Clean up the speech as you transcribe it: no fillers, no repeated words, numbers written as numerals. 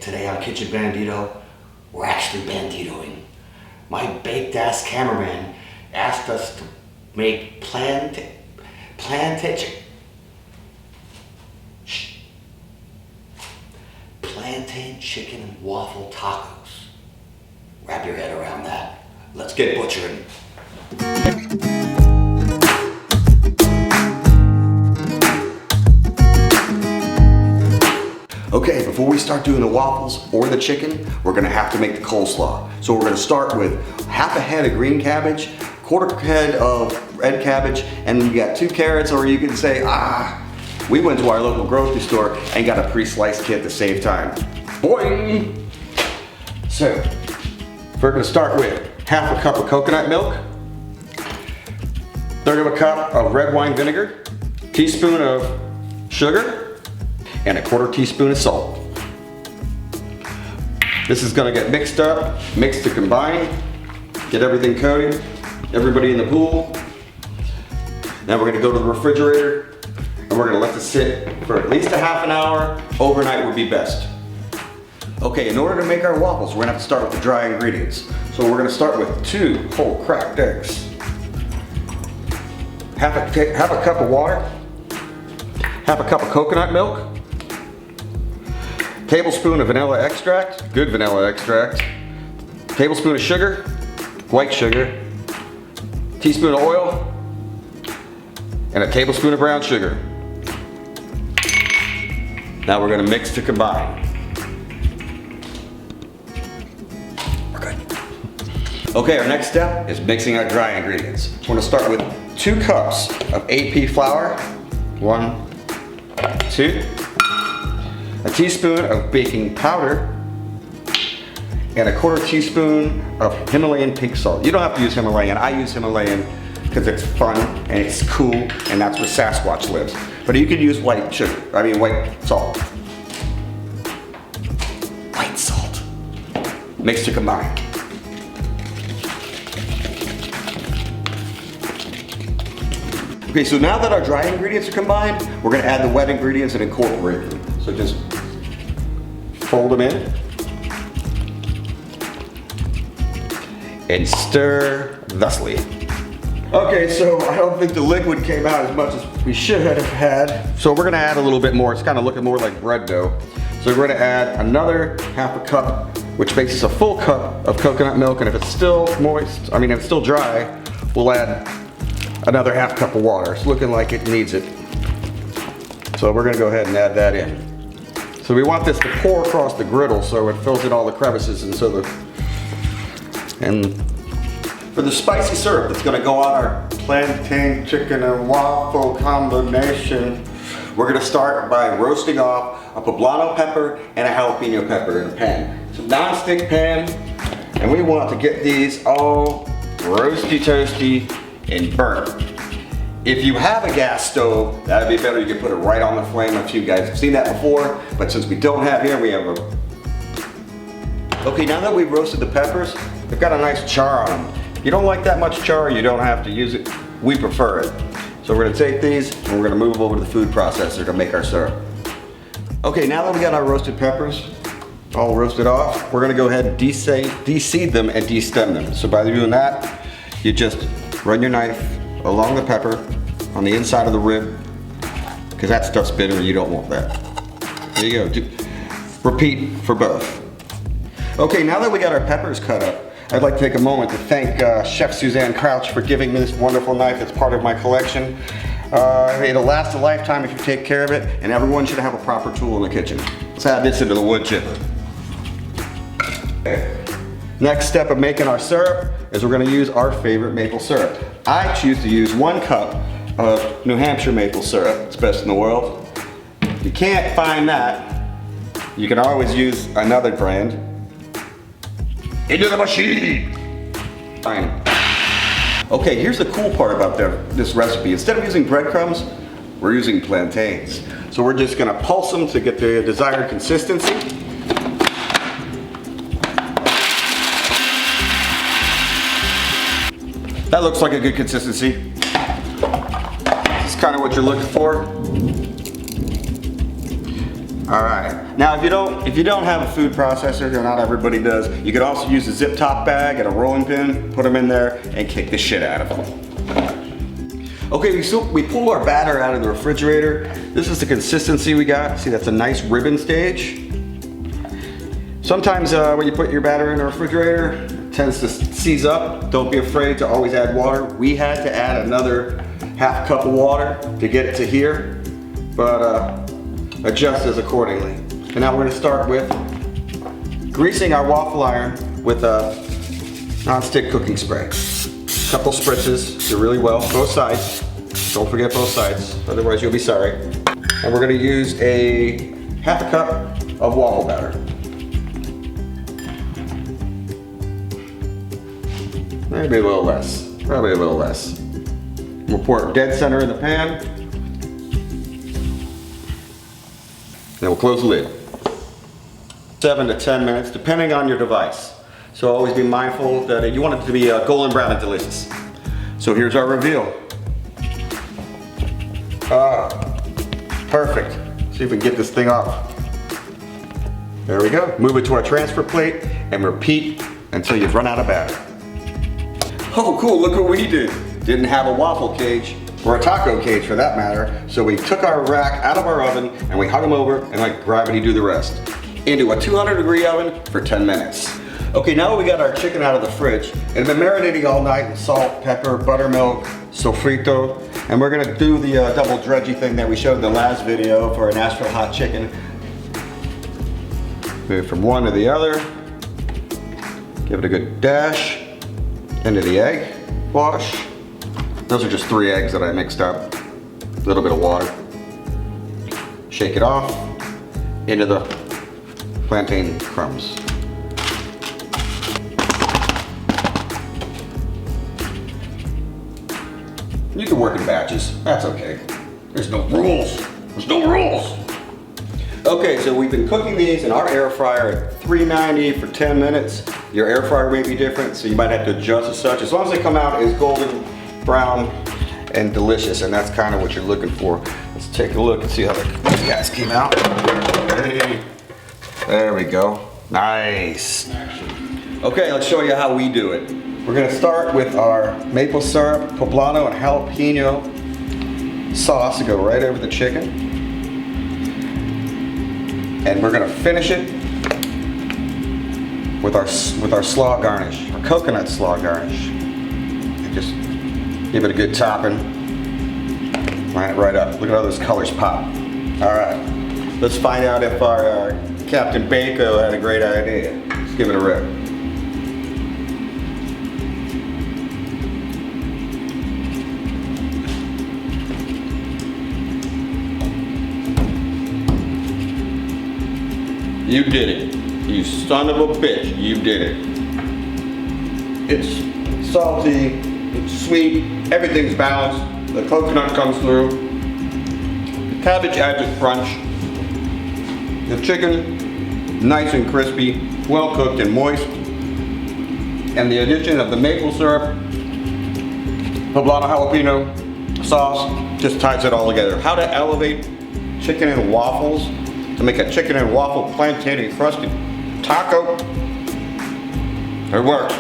Today on Kitchen Bandito, we're actually banditoing. My baked ass cameraman asked us to make plantain chicken and waffle tacos. Wrap your head around that. Let's get butchering. Okay, before we start doing the waffles or the chicken, we're gonna have to make the coleslaw. So we're gonna start with half a head of green cabbage, quarter head of red cabbage, and then you got 2 carrots, or you can say, we went to our local grocery store and got a pre-sliced kit to save time. Boing! So, we're gonna start with half a cup of coconut milk, 1/3 of a cup of red wine vinegar, teaspoon of sugar, and a 1/4 teaspoon of salt. This is gonna get mixed up, mixed to combine, get everything coated, everybody in the pool. Now we're gonna go to the refrigerator and we're gonna let this sit for at least a half an hour. Overnight would be best. Okay, in order to make our waffles, we're gonna have to start with the dry ingredients. So we're gonna start with 2 whole cracked eggs, half a cup of water, half a cup of coconut milk, tablespoon of vanilla extract, good vanilla extract, tablespoon of sugar, white sugar, teaspoon of oil, and a tablespoon of brown sugar. Now we're gonna mix to combine. We're good. Okay, our next step is mixing our dry ingredients. We're gonna start with 2 cups of AP flour, 1, 2, a teaspoon of baking powder, and a 1/4 teaspoon of Himalayan pink salt. You don't have to use Himalayan. I use Himalayan because it's fun and it's cool, and that's where Sasquatch lives. But you could use white salt. White salt. Mix to combine. Okay, so now that our dry ingredients are combined, we're gonna add the wet ingredients and incorporate them. So just fold them in and stir thusly. Okay, so I don't think the liquid came out as much as we should have had. So we're gonna add a little bit more. It's kind of looking more like bread dough. So we're gonna add another half a cup, which makes us a full cup of coconut milk. And if it's still moist, if it's still dry, we'll add another half cup of water. It's looking like it needs it. So we're gonna go ahead and add that in. So we want this to pour across the griddle so it fills in all the crevices, and for the spicy syrup that's gonna go on our plantain chicken and waffle combination, we're gonna start by roasting off a poblano pepper and a jalapeno pepper in a pan. It's a non-stick pan, and we want to get these all roasty toasty and burnt. If you have a gas stove, that'd be better. You can put it right on the flame. A few guys have seen that before, but since we don't have here, we have a... Okay, now that we've roasted the peppers, they've got a nice char on them. If you don't like that much char, you don't have to use it. We prefer it. So we're gonna take these and we're gonna move over to the food processor to make our syrup. Okay, now that we got our roasted peppers all roasted off, we're gonna go ahead and de-seed them and de-stem them. So by doing that, you just run your knife along the pepper on the inside of the rib, because that stuff's bitter and you don't want that. There you go. Repeat for both. Okay, now that we got our peppers cut up, I'd like to take a moment to thank Chef Suzanne Crouch for giving me this wonderful knife that's part of my collection. It'll last a lifetime if you take care of it, and everyone should have a proper tool in the kitchen. Let's add this into the wood chipper. Okay. Next step of making our syrup is we're gonna use our favorite maple syrup. I choose to use 1 cup of New Hampshire maple syrup. It's best in the world. If you can't find that, you can always use another brand. Into the machine! Fine. Okay, here's the cool part about this recipe. Instead of using breadcrumbs, we're using plantains. So we're just gonna pulse them to get the desired consistency. That looks like a good consistency. This is kind of what you're looking for. All right. Now, if you don't have a food processor, or not everybody does, you could also use a zip top bag and a rolling pin, put them in there, and kick the shit out of them. Okay, we pull our batter out of the refrigerator. This is the consistency we got. See, that's a nice ribbon stage. Sometimes when you put your batter in the refrigerator, it tends to seize up. Don't be afraid to always add water. We had to add another half cup of water to get it to here, but adjust as accordingly. And now we're gonna start with greasing our waffle iron with a non-stick cooking spray. Couple spritzes, do really well, both sides. Don't forget both sides, otherwise you'll be sorry. And we're gonna use a half a cup of waffle batter. Maybe a little less, probably a little less. We'll pour it dead center in the pan. Then we'll close the lid. 7 to 10 minutes, depending on your device. So always be mindful that you want it to be golden brown and delicious. So here's our reveal. Perfect. See if we can get this thing off. There we go. Move it to our transfer plate and repeat until you've run out of batter. Oh cool, look what we did. Didn't have a waffle cage, or a taco cage for that matter, so we took our rack out of our oven and we hung them over and let gravity do the rest. Into a 200-degree oven for 10 minutes. Okay, now we got our chicken out of the fridge. It had been marinating all night in salt, pepper, buttermilk, sofrito, and we're gonna do the double dredgy thing that we showed in the last video for our Nashville hot chicken. Move from one to the other. Give it a good dash into the egg wash. Those are just 3 eggs that I mixed up. A little bit of water. Shake it off into the plantain crumbs. You can work in batches, that's okay. There's no rules, there's no rules. Okay, so we've been cooking these in our air fryer at 390 for 10 minutes. Your air fryer may be different, so you might have to adjust as such. As long as they come out as golden brown and delicious, and that's kind of what you're looking for. Let's take a look and see how these guys came out. Hey, there we go. Nice. Okay, let's show you how we do it. We're gonna start with our maple syrup, poblano, and jalapeno sauce to go right over the chicken. And we're gonna finish it with our slaw garnish, our coconut slaw garnish. And just give it a good topping. Line it right up. Look at how those colors pop. All right, let's find out if our Captain Bako had a great idea. Let's give it a rip. You did it. You son of a bitch, you did it. It's salty, it's sweet, everything's balanced. The coconut comes through. The cabbage adds a crunch. The chicken, nice and crispy, well cooked and moist. And the addition of the maple syrup, poblano jalapeno sauce just ties it all together. How to elevate chicken and waffles to make a chicken and waffle plantain crusted taco. It worked.